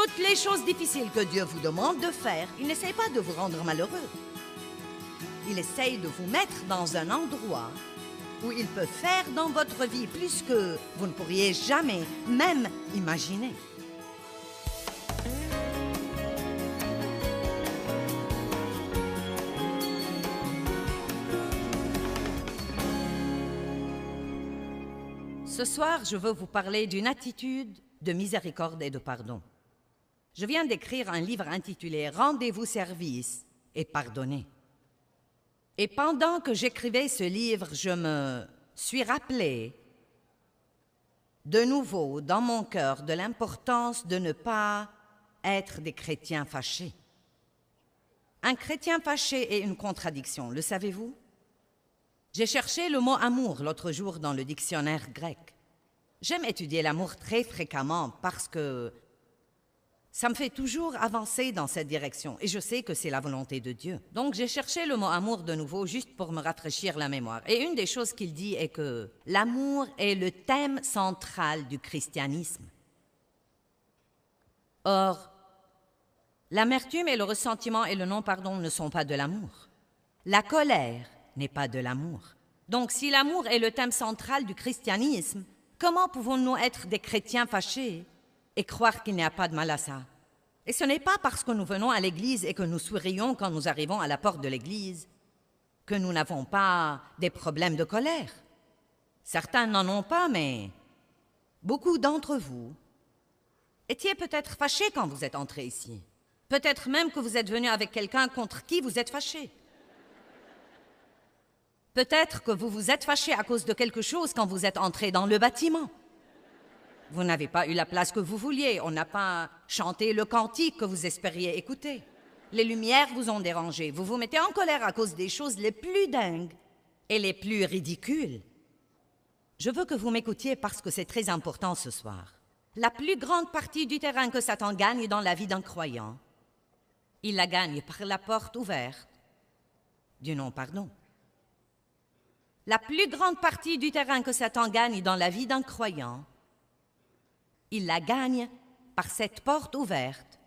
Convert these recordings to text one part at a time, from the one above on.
Toutes les choses difficiles que Dieu vous demande de faire, il n'essaie pas de vous rendre malheureux. Il essaye de vous mettre dans un endroit où il peut faire dans votre vie plus que vous ne pourriez jamais même imaginer. Ce soir, je veux vous parler d'une attitude de miséricorde et de pardon. Je viens d'écrire un livre intitulé « Rendez-vous service et pardonnez ». Et pendant que j'écrivais ce livre, je me suis rappelé de nouveau dans mon cœur de l'importance de ne pas être des chrétiens fâchés. Un chrétien fâché est une contradiction, le savez-vous? J'ai cherché le mot « amour » l'autre jour dans le dictionnaire grec. J'aime étudier l'amour très fréquemment parce que ça me fait toujours avancer dans cette direction et je sais que c'est la volonté de Dieu. Donc j'ai cherché le mot « amour » de nouveau juste pour me rafraîchir la mémoire. Et une des choses qu'il dit est que l'amour est le thème central du christianisme. Or, l'amertume et le ressentiment et le non-pardon ne sont pas de l'amour. La colère n'est pas de l'amour. Donc, si l'amour est le thème central du christianisme, comment pouvons-nous être des chrétiens fâchés et croire qu'il n'y a pas de mal à ça? Et ce n'est pas parce que nous venons à l'église et que nous sourions quand nous arrivons à la porte de l'église que nous n'avons pas des problèmes de colère. Certains n'en ont pas, mais beaucoup d'entre vous étiez peut-être fâchés quand vous êtes entrés ici. Peut-être même que vous êtes venus avec quelqu'un contre qui vous êtes fâchés. Peut-être que vous vous êtes fâché à cause de quelque chose quand vous êtes entré dans le bâtiment. Vous n'avez pas eu la place que vous vouliez, on n'a pas chanté le cantique que vous espériez écouter. Les lumières vous ont dérangé, vous vous mettez en colère à cause des choses les plus dingues et les plus ridicules. Je veux que vous m'écoutiez parce que c'est très important ce soir. La plus grande partie du terrain que Satan gagne dans la vie d'un croyant, il la gagne par la porte ouverte du non-pardon. La plus grande partie du terrain que Satan gagne dans la vie d'un croyant, il la gagne par cette porte ouverte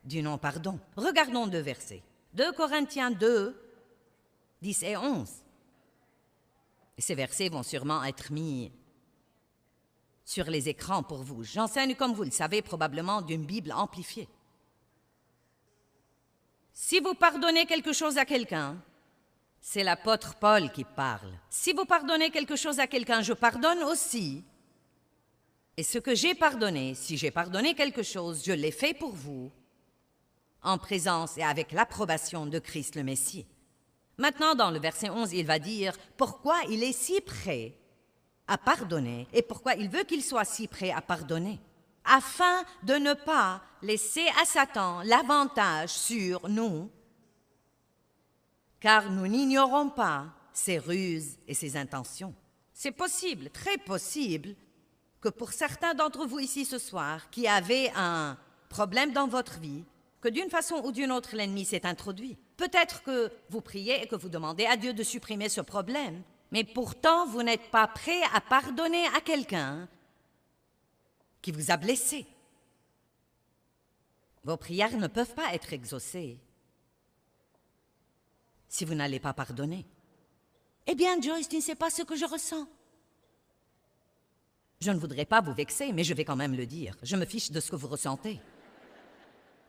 du non-pardon. Regardons 2 versets. 2 Corinthiens 2, 10 et 11. Et ces versets vont sûrement être mis sur les écrans pour vous. J'enseigne, comme vous le savez, probablement d'une Bible amplifiée. Si vous pardonnez quelque chose à quelqu'un, c'est l'apôtre Paul qui parle. Si vous pardonnez quelque chose à quelqu'un, je pardonne aussi. Et ce que j'ai pardonné, si j'ai pardonné quelque chose, je l'ai fait pour vous, en présence et avec l'approbation de Christ le Messie. Maintenant, dans le verset 11, il va dire pourquoi il est si prêt à pardonner et pourquoi il veut qu'il soit si prêt à pardonner, afin de ne pas laisser à Satan l'avantage sur nous, car nous n'ignorons pas ses ruses et ses intentions. C'est possible, très possible, que pour certains d'entre vous ici ce soir qui avaient un problème dans votre vie, que d'une façon ou d'une autre l'ennemi s'est introduit. Peut-être que vous priez et que vous demandez à Dieu de supprimer ce problème, mais pourtant vous n'êtes pas prêt à pardonner à quelqu'un qui vous a blessé. Vos prières ne peuvent pas être exaucées si vous n'allez pas pardonner. Eh bien, Joyce, tu ne sais pas ce que je ressens. Je ne voudrais pas vous vexer, mais je vais quand même le dire. Je me fiche de ce que vous ressentez.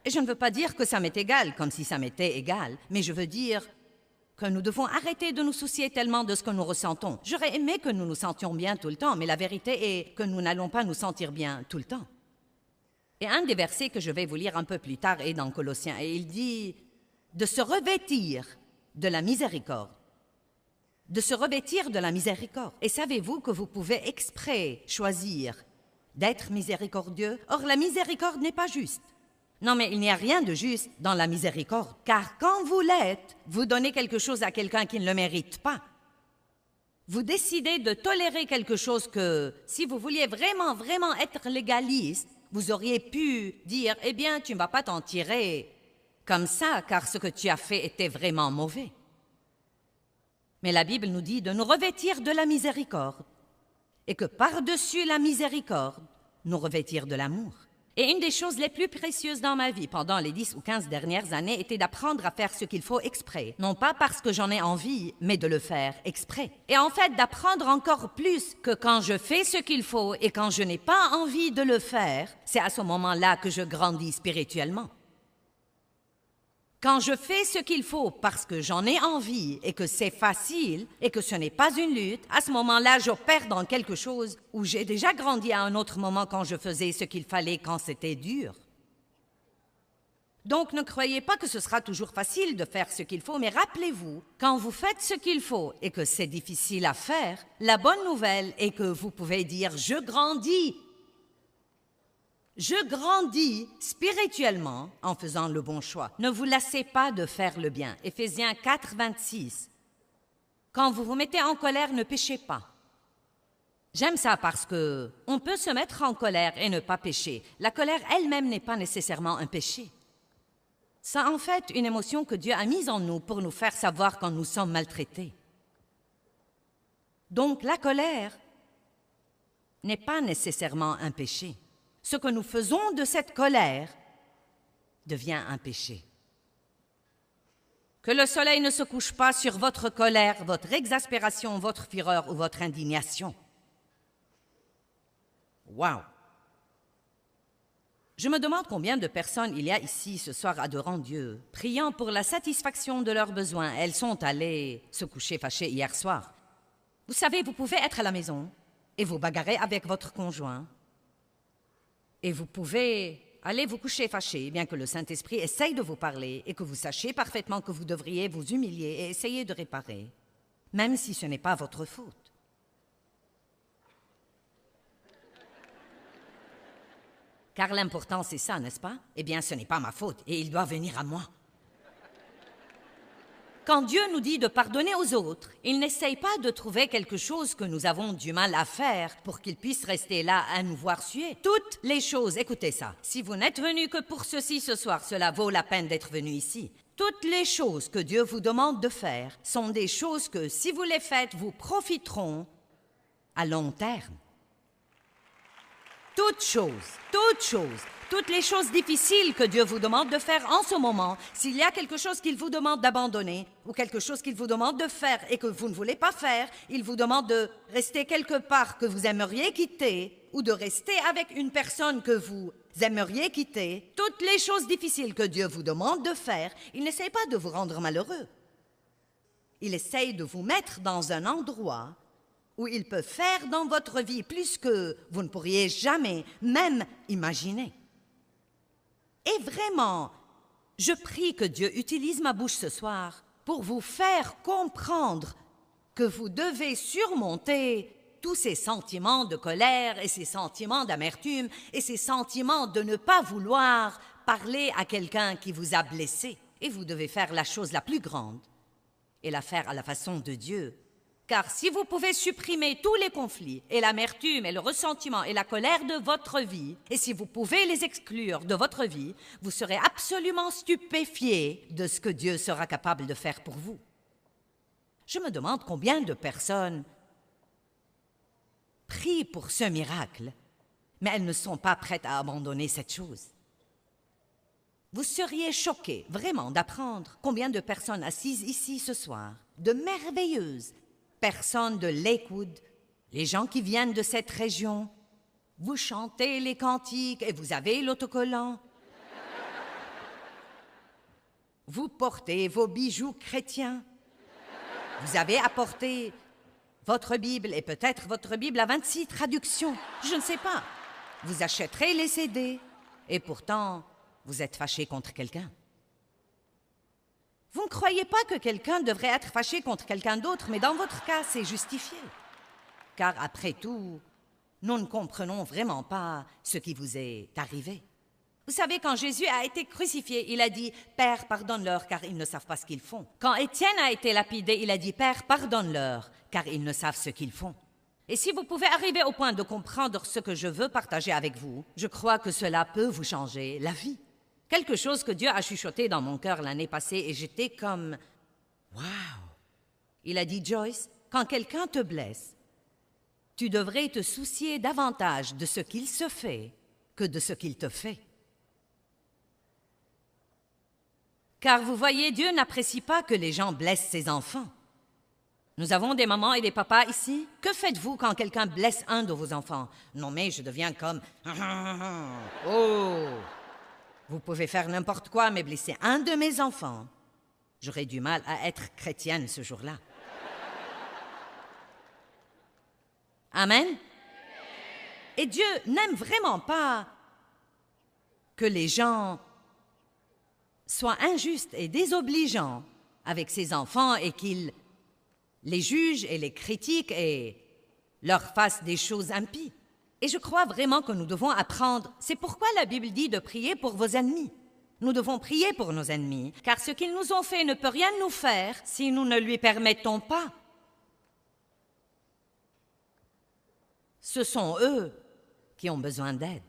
Et je ne veux pas dire que ça m'est égal, comme si ça m'était égal, mais je veux dire que nous devons arrêter de nous soucier tellement de ce que nous ressentons. J'aurais aimé que nous nous sentions bien tout le temps, mais la vérité est que nous n'allons pas nous sentir bien tout le temps. Et un des versets que je vais vous lire un peu plus tard est dans Colossiens, et il dit de se revêtir de la miséricorde. De se revêtir de la miséricorde. Et savez-vous que vous pouvez exprès choisir d'être miséricordieux? Or, la miséricorde n'est pas juste. Non, mais il n'y a rien de juste dans la miséricorde, car quand vous l'êtes, vous donnez quelque chose à quelqu'un qui ne le mérite pas. Vous décidez de tolérer quelque chose que, si vous vouliez vraiment, vraiment être légaliste, vous auriez pu dire, eh bien, tu ne vas pas t'en tirer comme ça, car ce que tu as fait était vraiment mauvais. Mais la Bible nous dit de nous revêtir de la miséricorde et que par-dessus la miséricorde, nous revêtir de l'amour. Et une des choses les plus précieuses dans ma vie pendant les 10 ou 15 dernières années était d'apprendre à faire ce qu'il faut exprès. Non pas parce que j'en ai envie, mais de le faire exprès. Et en fait, d'apprendre encore plus que quand je fais ce qu'il faut et quand je n'ai pas envie de le faire, c'est à ce moment-là que je grandis spirituellement. Quand je fais ce qu'il faut parce que j'en ai envie et que c'est facile et que ce n'est pas une lutte, à ce moment-là, j'opère dans quelque chose où j'ai déjà grandi à un autre moment quand je faisais ce qu'il fallait quand c'était dur. Donc, ne croyez pas que ce sera toujours facile de faire ce qu'il faut, mais rappelez-vous, quand vous faites ce qu'il faut et que c'est difficile à faire, la bonne nouvelle est que vous pouvez dire « je grandis ». Je grandis spirituellement en faisant le bon choix. Ne vous lassez pas de faire le bien. Éphésiens 4, 26. Quand vous vous mettez en colère, ne péchez pas. J'aime ça parce que on peut se mettre en colère et ne pas pécher. La colère elle-même n'est pas nécessairement un péché. C'est en fait une émotion que Dieu a mise en nous pour nous faire savoir quand nous sommes maltraités. Donc la colère n'est pas nécessairement un péché. Ce que nous faisons de cette colère devient un péché. Que le soleil ne se couche pas sur votre colère, votre exaspération, votre fureur ou votre indignation. Wow! Je me demande combien de personnes il y a ici ce soir adorant Dieu, priant pour la satisfaction de leurs besoins. Elles sont allées se coucher fâchées hier soir. Vous savez, vous pouvez être à la maison et vous bagarrer avec votre conjoint. Et vous pouvez aller vous coucher fâché, bien que le Saint-Esprit essaye de vous parler et que vous sachiez parfaitement que vous devriez vous humilier et essayer de réparer, même si ce n'est pas votre faute. Car l'important, c'est ça, n'est-ce pas? Eh bien, ce n'est pas ma faute et il doit venir à moi. Quand Dieu nous dit de pardonner aux autres, il n'essaye pas de trouver quelque chose que nous avons du mal à faire pour qu'il puisse rester là à nous voir suer. Toutes les choses, écoutez ça, si vous n'êtes venu que pour ceci ce soir, cela vaut la peine d'être venu ici. Toutes les choses que Dieu vous demande de faire sont des choses que, si vous les faites, vous profiteront à long terme. Toutes les choses difficiles que Dieu vous demande de faire en ce moment, s'il y a quelque chose qu'il vous demande d'abandonner ou quelque chose qu'il vous demande de faire et que vous ne voulez pas faire, il vous demande de rester quelque part que vous aimeriez quitter ou de rester avec une personne que vous aimeriez quitter. Toutes les choses difficiles que Dieu vous demande de faire, il n'essaie pas de vous rendre malheureux. Il essaye de vous mettre dans un endroit où il peut faire dans votre vie plus que vous ne pourriez jamais même imaginer. Et vraiment, je prie que Dieu utilise ma bouche ce soir pour vous faire comprendre que vous devez surmonter tous ces sentiments de colère et ces sentiments d'amertume et ces sentiments de ne pas vouloir parler à quelqu'un qui vous a blessé. Et vous devez faire la chose la plus grande et la faire à la façon de Dieu. Car si vous pouvez supprimer tous les conflits et l'amertume et le ressentiment et la colère de votre vie, et si vous pouvez les exclure de votre vie, vous serez absolument stupéfiés de ce que Dieu sera capable de faire pour vous. Je me demande combien de personnes prient pour ce miracle, mais elles ne sont pas prêtes à abandonner cette chose. Vous seriez choqués, vraiment, d'apprendre combien de personnes assises ici ce soir, de merveilleuses personnes de Lakewood, les gens qui viennent de cette région, vous chantez les cantiques et vous avez l'autocollant. Vous portez vos bijoux chrétiens. Vous avez apporté votre Bible et peut-être votre Bible à 26 traductions. Je ne sais pas. Vous achèterez les CD et pourtant, vous êtes fâché contre quelqu'un. Vous ne croyez pas que quelqu'un devrait être fâché contre quelqu'un d'autre, mais dans votre cas, c'est justifié. Car après tout, nous ne comprenons vraiment pas ce qui vous est arrivé. Vous savez, quand Jésus a été crucifié, il a dit « Père, pardonne-leur, car ils ne savent pas ce qu'ils font. » Quand Étienne a été lapidé, il a dit « Père, pardonne-leur, car ils ne savent ce qu'ils font. » Et si vous pouvez arriver au point de comprendre ce que je veux partager avec vous, je crois que cela peut vous changer la vie. Quelque chose que Dieu a chuchoté dans mon cœur l'année passée et j'étais comme « Wow! » Il a dit « Joyce, quand quelqu'un te blesse, tu devrais te soucier davantage de ce qu'il se fait que de ce qu'il te fait. Car vous voyez, Dieu n'apprécie pas que les gens blessent ses enfants. Nous avons des mamans et des papas ici. Que faites-vous quand quelqu'un blesse un de vos enfants? Non mais je deviens comme... Oh! Vous pouvez faire n'importe quoi, mais blesser un de mes enfants. J'aurais du mal à être chrétienne ce jour-là. Amen? Et Dieu n'aime vraiment pas que les gens soient injustes et désobligeants avec ses enfants et qu'ils les jugent et les critiquent et leur fassent des choses impies. Et je crois vraiment que nous devons apprendre. C'est pourquoi la Bible dit de prier pour vos ennemis. Nous devons prier pour nos ennemis, car ce qu'ils nous ont fait ne peut rien nous faire si nous ne lui permettons pas. Ce sont eux qui ont besoin d'aide.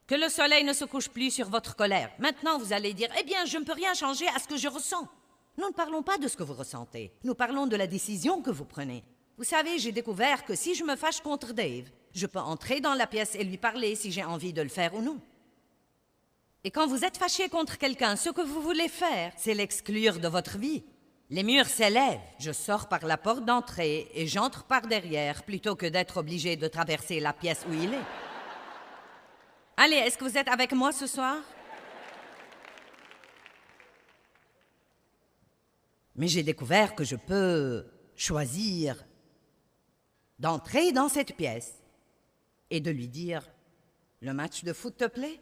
Que le soleil ne se couche plus sur votre colère. Maintenant, vous allez dire, eh bien, je ne peux rien changer à ce que je ressens. Nous ne parlons pas de ce que vous ressentez. Nous parlons de la décision que vous prenez. Vous savez, j'ai découvert que si je me fâche contre Dave, je peux entrer dans la pièce et lui parler si j'ai envie de le faire ou non. Et quand vous êtes fâché contre quelqu'un, ce que vous voulez faire, c'est l'exclure de votre vie. Les murs s'élèvent. Je sors par la porte d'entrée et j'entre par derrière plutôt que d'être obligé de traverser la pièce où il est. Allez, est-ce que vous êtes avec moi ce soir? Mais j'ai découvert que je peux choisir d'entrer dans cette pièce et de lui dire « Le match de foot te plaît?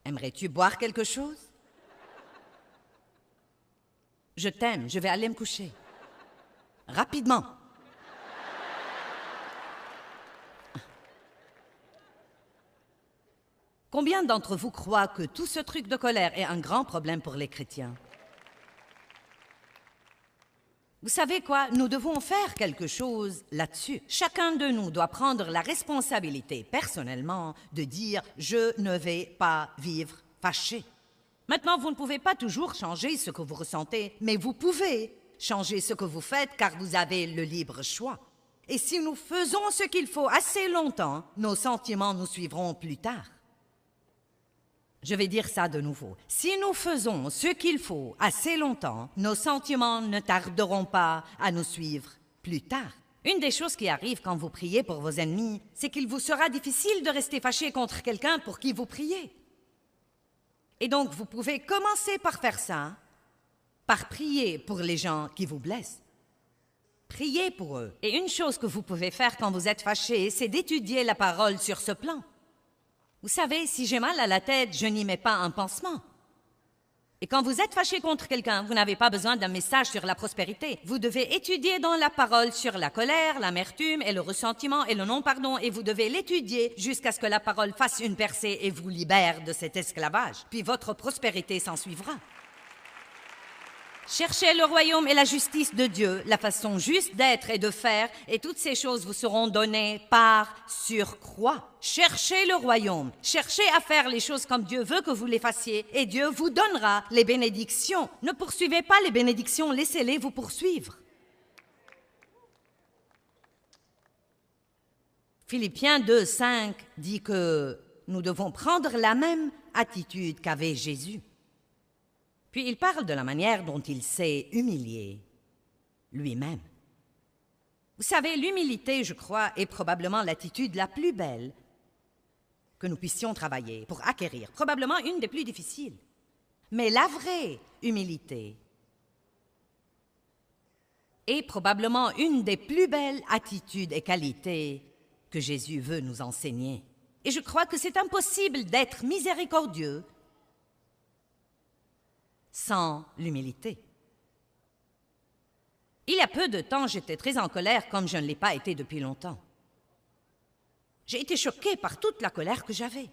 Aimerais-tu boire quelque chose? Je t'aime, je vais aller me coucher. Rapidement. » Combien d'entre vous croient que tout ce truc de colère est un grand problème pour les chrétiens? Vous savez quoi? Nous devons faire quelque chose là-dessus. Chacun de nous doit prendre la responsabilité, personnellement, de dire « Je ne vais pas vivre fâché ». Maintenant, vous ne pouvez pas toujours changer ce que vous ressentez, mais vous pouvez changer ce que vous faites car vous avez le libre choix. Et si nous faisons ce qu'il faut assez longtemps, nos sentiments nous suivront plus tard. Je vais dire ça de nouveau. Si nous faisons ce qu'il faut assez longtemps, nos sentiments ne tarderont pas à nous suivre plus tard. Une des choses qui arrive quand vous priez pour vos ennemis, c'est qu'il vous sera difficile de rester fâché contre quelqu'un pour qui vous priez. Et donc, vous pouvez commencer par faire ça, par prier pour les gens qui vous blessent. Priez pour eux. Et une chose que vous pouvez faire quand vous êtes fâché, c'est d'étudier la parole sur ce plan. Vous savez, si j'ai mal à la tête, je n'y mets pas un pansement. Et quand vous êtes fâché contre quelqu'un, vous n'avez pas besoin d'un message sur la prospérité. Vous devez étudier dans la parole sur la colère, l'amertume et le ressentiment et le non-pardon, et vous devez l'étudier jusqu'à ce que la parole fasse une percée et vous libère de cet esclavage. Puis votre prospérité s'en suivra. Cherchez le royaume et la justice de Dieu, la façon juste d'être et de faire, et toutes ces choses vous seront données par surcroît. Cherchez le royaume, cherchez à faire les choses comme Dieu veut que vous les fassiez, et Dieu vous donnera les bénédictions. Ne poursuivez pas les bénédictions, laissez-les vous poursuivre. Philippiens 2:5 dit que nous devons prendre la même attitude qu'avait Jésus. Puis il parle de la manière dont il s'est humilié lui-même. Vous savez, l'humilité, je crois, est probablement l'attitude la plus belle que nous puissions travailler pour acquérir, probablement une des plus difficiles. Mais la vraie humilité est probablement une des plus belles attitudes et qualités que Jésus veut nous enseigner. Et je crois que c'est impossible d'être miséricordieux sans l'humilité. Il y a peu de temps, j'étais très en colère comme je ne l'ai pas été depuis longtemps. J'ai été choquée par toute la colère que j'avais.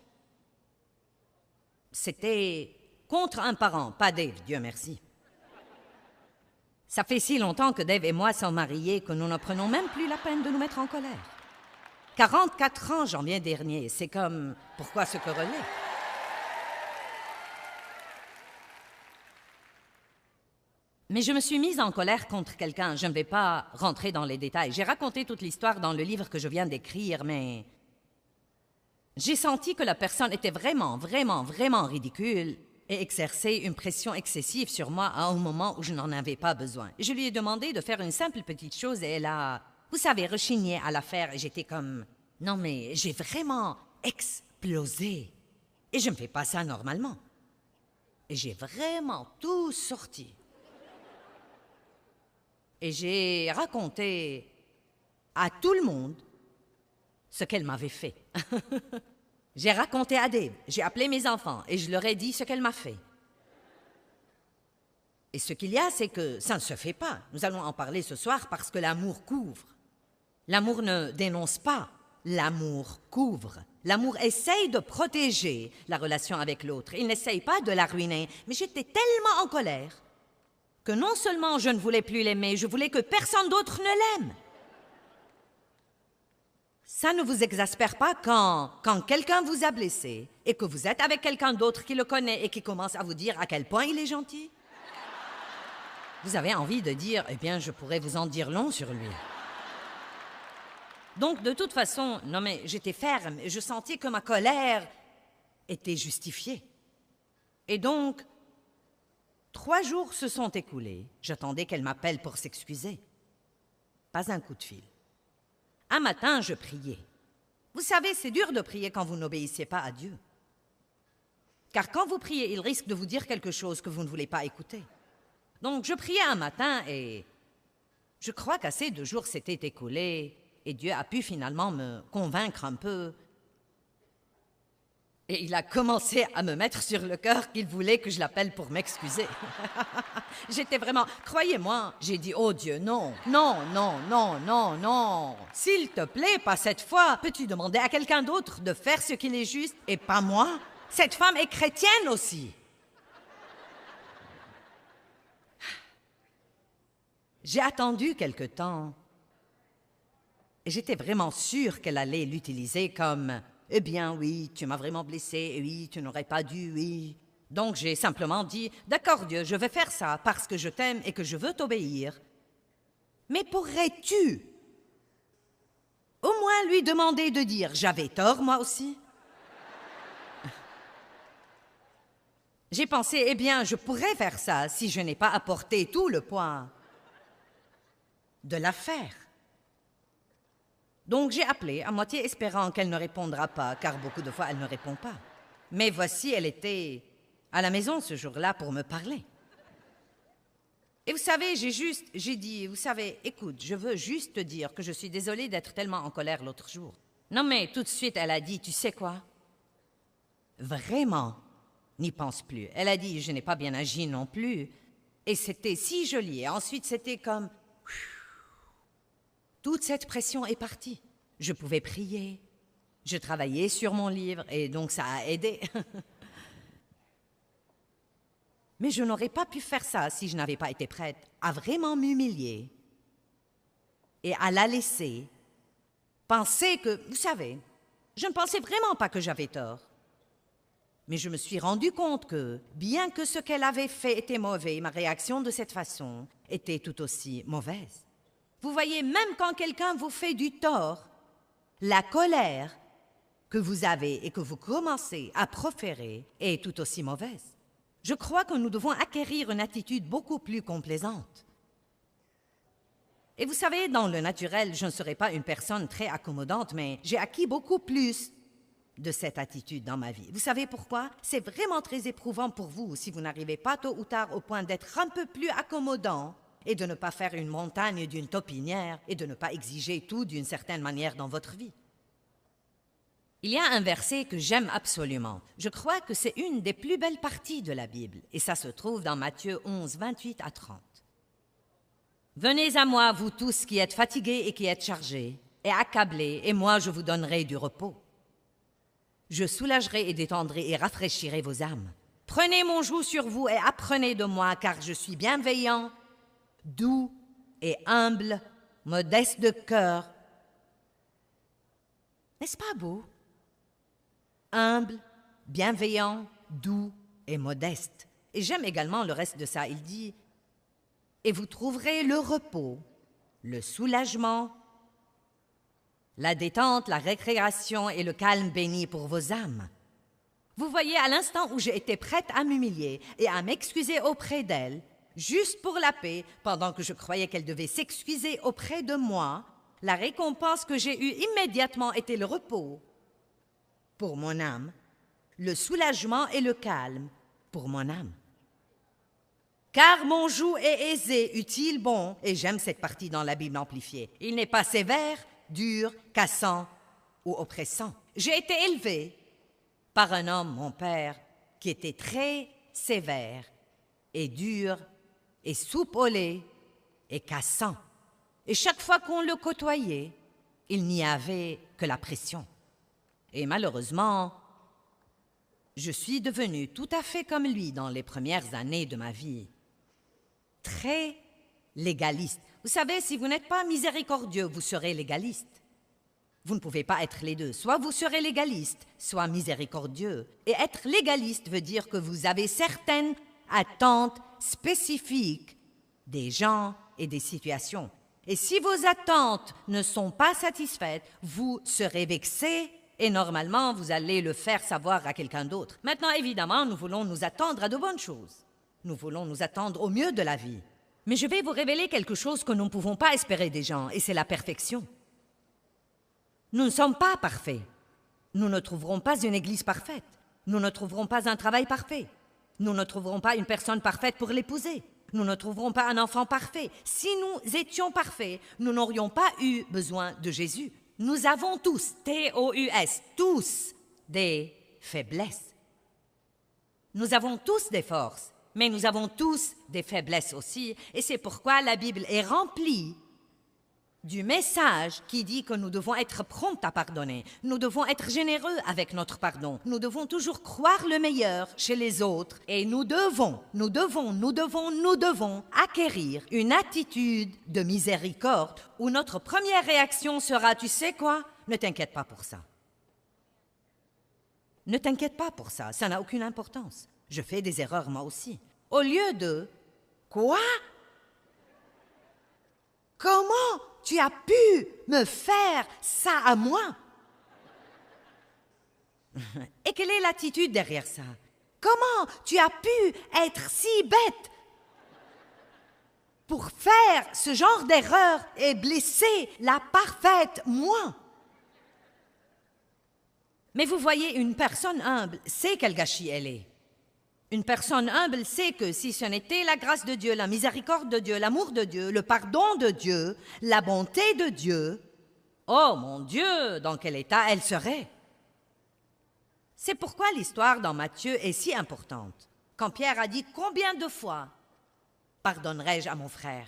C'était contre un parent, pas Dave, Dieu merci. Ça fait si longtemps que Dave et moi sommes mariés que nous ne prenons même plus la peine de nous mettre en colère. 44 ans, janvier dernier, c'est comme, pourquoi se quereller? Mais je me suis mise en colère contre quelqu'un. Je ne vais pas rentrer dans les détails. J'ai raconté toute l'histoire dans le livre que je viens d'écrire, mais J'ai senti que la personne était vraiment, vraiment, vraiment ridicule et exerçait une pression excessive sur moi à un moment où je n'en avais pas besoin. Je lui ai demandé de faire une simple petite chose et elle a, vous savez, rechigné à la faire et j'étais comme, non mais j'ai vraiment explosé. Et je ne fais pas ça normalement. Et j'ai vraiment tout sorti. Et j'ai raconté à tout le monde ce qu'elle m'avait fait. J'ai raconté à Dave, j'ai appelé mes enfants et je leur ai dit ce qu'elle m'a fait. Et ce qu'il y a, c'est que ça ne se fait pas. Nous allons en parler ce soir parce que l'amour couvre. L'amour ne dénonce pas, l'amour couvre. L'amour essaye de protéger la relation avec l'autre. Il n'essaye pas de la ruiner. Mais j'étais tellement en colère que non seulement je ne voulais plus l'aimer, je voulais que personne d'autre ne l'aime. Ça ne vous exaspère pas quand quelqu'un vous a blessé et que vous êtes avec quelqu'un d'autre qui le connaît et qui commence à vous dire à quel point il est gentil? Vous avez envie de dire, eh bien, je pourrais vous en dire long sur lui. Donc, de toute façon, non mais j'étais ferme et je sentais que ma colère était justifiée. Et donc, 3 jours se sont écoulés. J'attendais qu'elle m'appelle pour s'excuser. Pas un coup de fil. Un matin, je priais. Vous savez, c'est dur de prier quand vous n'obéissez pas à Dieu. Car quand vous priez, il risque de vous dire quelque chose que vous ne voulez pas écouter. Donc, je priais un matin et je crois qu'assez de jours s'étaient écoulés et Dieu a pu finalement me convaincre un peu. Et il a commencé à me mettre sur le cœur qu'il voulait que je l'appelle pour m'excuser. J'étais vraiment... Croyez-moi, j'ai dit, oh Dieu, non, non, non, non, non, non. S'il te plaît, pas cette fois. Peux-tu demander à quelqu'un d'autre de faire ce qu'il est juste et pas moi? Cette femme est chrétienne aussi. J'ai attendu quelque temps. Et j'étais vraiment sûre qu'elle allait l'utiliser comme... Eh bien, oui, tu m'as vraiment blessé, oui, tu n'aurais pas dû, oui. Donc j'ai simplement dit, d'accord Dieu, je vais faire ça parce que je t'aime et que je veux t'obéir. Mais pourrais-tu au moins lui demander de dire, j'avais tort moi aussi? J'ai pensé, eh bien, je pourrais faire ça si je n'ai pas apporté tout le poids de l'affaire. Donc j'ai appelé, à moitié espérant qu'elle ne répondra pas, car beaucoup de fois elle ne répond pas. Mais voici, elle était à la maison ce jour-là pour me parler. Et vous savez, j'ai dit, vous savez, écoute, je veux juste te dire que je suis désolée d'être tellement en colère l'autre jour. Non mais tout de suite, elle a dit, tu sais quoi? Vraiment, n'y pense plus. Elle a dit, je n'ai pas bien agi non plus. Et c'était si joli. Et ensuite, c'était comme... Toute cette pression est partie. Je pouvais prier. Je travaillais sur mon livre et donc ça a aidé. Mais je n'aurais pas pu faire ça si je n'avais pas été prête à vraiment m'humilier et à la laisser penser que, vous savez, je ne pensais vraiment pas que j'avais tort. Mais je me suis rendu compte que, bien que ce qu'elle avait fait était mauvais, ma réaction de cette façon était tout aussi mauvaise. Vous voyez, même quand quelqu'un vous fait du tort, la colère que vous avez et que vous commencez à proférer est tout aussi mauvaise. Je crois que nous devons acquérir une attitude beaucoup plus complaisante. Et vous savez, dans le naturel, je ne serai pas une personne très accommodante, mais j'ai acquis beaucoup plus de cette attitude dans ma vie. Vous savez pourquoi? C'est vraiment très éprouvant pour vous si vous n'arrivez pas tôt ou tard au point d'être un peu plus accommodant et de ne pas faire une montagne d'une taupinière et de ne pas exiger tout d'une certaine manière dans votre vie. Il y a un verset que j'aime absolument. Je crois que c'est une des plus belles parties de la Bible, et ça se trouve dans Matthieu 11, 28 à 30. « Venez à moi, vous tous qui êtes fatigués et qui êtes chargés, et accablés, et moi je vous donnerai du repos. Je soulagerai et détendrai et rafraîchirai vos âmes. Prenez mon joug sur vous et apprenez de moi, car je suis bienveillant, doux et humble, modeste de cœur. » N'est-ce pas beau? Humble, bienveillant, doux et modeste. Et j'aime également le reste de ça. Il dit, « Et vous trouverez le repos, le soulagement La détente, la récréation et le calme béni pour vos âmes. Vous voyez, à l'instant où j'ai été prête à m'humilier et à m'excuser auprès d'elle, juste pour la paix, pendant que je croyais qu'elle devait s'excuser auprès de moi, la récompense que j'ai eue immédiatement était le repos pour mon âme, le soulagement et le calme pour mon âme. Car mon joug est aisé, utile, bon, et j'aime cette partie dans la Bible amplifiée. Il n'est pas sévère, dur, cassant ou oppressant. J'ai été élevée par un homme, mon père, qui était très sévère et dur et soupolé et cassant. Et chaque fois qu'on le côtoyait, il n'y avait que la pression. Et malheureusement, je suis devenue tout à fait comme lui dans les premières années de ma vie. Très légaliste. Vous savez, si vous n'êtes pas miséricordieux, vous serez légaliste. Vous ne pouvez pas être les deux. Soit vous serez légaliste, soit miséricordieux. Et être légaliste veut dire que vous avez certaines attentes spécifiques des gens et des situations. Et si vos attentes ne sont pas satisfaites, vous serez vexé et normalement, vous allez le faire savoir à quelqu'un d'autre. Maintenant, évidemment, nous voulons nous attendre à de bonnes choses. Nous voulons nous attendre au mieux de la vie. Mais je vais vous révéler quelque chose que nous ne pouvons pas espérer des gens, et c'est la perfection. Nous ne sommes pas parfaits. Nous ne trouverons pas une église parfaite. Nous ne trouverons pas un travail parfait. Nous ne trouverons pas une personne parfaite pour l'épouser. Nous ne trouverons pas un enfant parfait. Si nous étions parfaits, nous n'aurions pas eu besoin de Jésus. Nous avons tous, T-O-U-S, tous des faiblesses. Nous avons tous des forces, mais nous avons tous des faiblesses aussi. Et c'est pourquoi la Bible est remplie du message qui dit que nous devons être prompts à pardonner. Nous devons être généreux avec notre pardon. Nous devons toujours croire le meilleur chez les autres. Et nous devons acquérir une attitude de miséricorde où notre première réaction sera, tu sais quoi? Ne t'inquiète pas pour ça. Ne t'inquiète pas pour ça, ça n'a aucune importance. Je fais des erreurs moi aussi. Au lieu de, quoi? Comment tu as pu me faire ça à moi? Et quelle est l'attitude derrière ça? Comment tu as pu être si bête pour faire ce genre d'erreur et blesser la parfaite moi? Mais vous voyez, une personne humble sait quel gâchis elle est. Une personne humble sait que si ce n'était la grâce de Dieu, la miséricorde de Dieu, l'amour de Dieu, le pardon de Dieu, la bonté de Dieu, oh mon Dieu, dans quel état elle serait? C'est pourquoi l'histoire dans Matthieu est si importante. Quand Pierre a dit « Combien de fois pardonnerai-je à mon frère ?»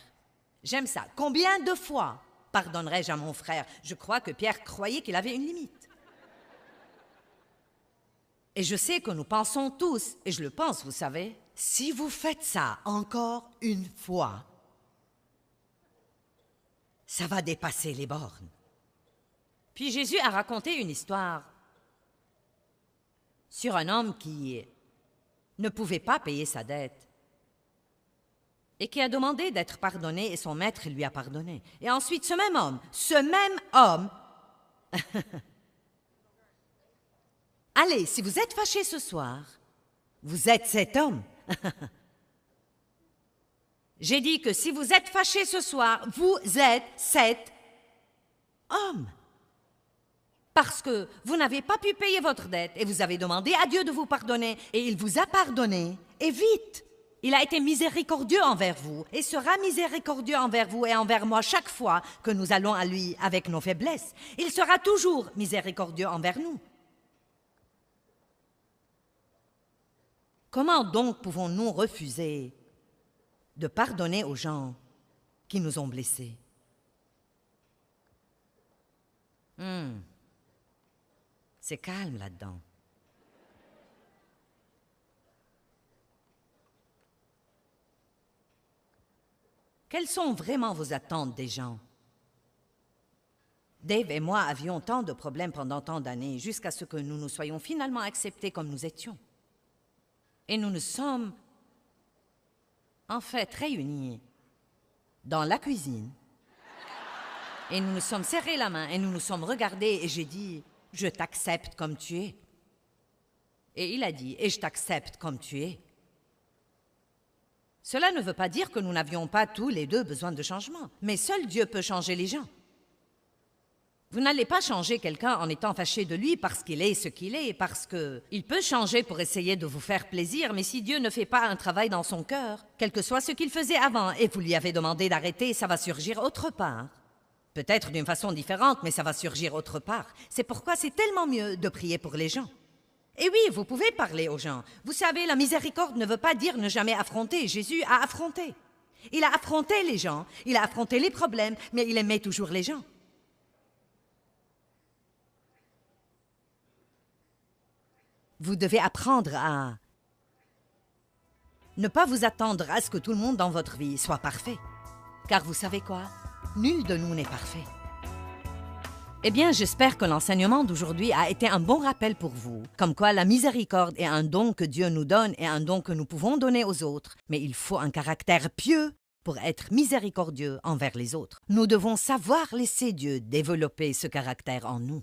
J'aime ça. « Combien de fois pardonnerai-je à mon frère ?» Je crois que Pierre croyait qu'il avait une limite. Et je sais que nous pensons tous, et je le pense, vous savez, si vous faites ça encore une fois, ça va dépasser les bornes. Puis Jésus a raconté une histoire sur un homme qui ne pouvait pas payer sa dette et qui a demandé d'être pardonné et son maître lui a pardonné. Et ensuite, ce même homme, allez, si vous êtes fâché ce soir, vous êtes cet homme. J'ai dit que si vous êtes fâché ce soir, vous êtes cet homme. Parce que vous n'avez pas pu payer votre dette et vous avez demandé à Dieu de vous pardonner et il vous a pardonné. Et vite, il a été miséricordieux envers vous et sera miséricordieux envers vous et envers moi chaque fois que nous allons à lui avec nos faiblesses. Il sera toujours miséricordieux envers nous. Comment donc pouvons-nous refuser de pardonner aux gens qui nous ont blessés? C'est calme là-dedans. Quelles sont vraiment vos attentes des gens? Dave et moi avions tant de problèmes pendant tant d'années jusqu'à ce que nous nous soyons finalement acceptés comme nous étions. Et nous nous sommes en fait réunis dans la cuisine Et nous nous sommes serrés la main et nous nous sommes regardés et j'ai dit « Je t'accepte comme tu es ». Et il a dit « Et je t'accepte comme tu es ». Cela ne veut pas dire que nous n'avions pas tous les deux besoin de changement, mais seul Dieu peut changer les gens. Vous n'allez pas changer quelqu'un en étant fâché de lui parce qu'il est ce qu'il est, parce qu'il peut changer pour essayer de vous faire plaisir, mais si Dieu ne fait pas un travail dans son cœur, quel que soit ce qu'il faisait avant, et vous lui avez demandé d'arrêter, ça va surgir autre part. Peut-être d'une façon différente, mais ça va surgir autre part. C'est pourquoi c'est tellement mieux de prier pour les gens. Et oui, vous pouvez parler aux gens. Vous savez, la miséricorde ne veut pas dire ne jamais affronter. Jésus a affronté. Il a affronté les gens, il a affronté les problèmes, mais il aimait toujours les gens. Vous devez apprendre à ne pas vous attendre à ce que tout le monde dans votre vie soit parfait. Car vous savez quoi? Nul de nous n'est parfait. Eh bien, j'espère que l'enseignement d'aujourd'hui a été un bon rappel pour vous, comme quoi la miséricorde est un don que Dieu nous donne et un don que nous pouvons donner aux autres, mais il faut un caractère pieux pour être miséricordieux envers les autres. Nous devons savoir laisser Dieu développer ce caractère en nous.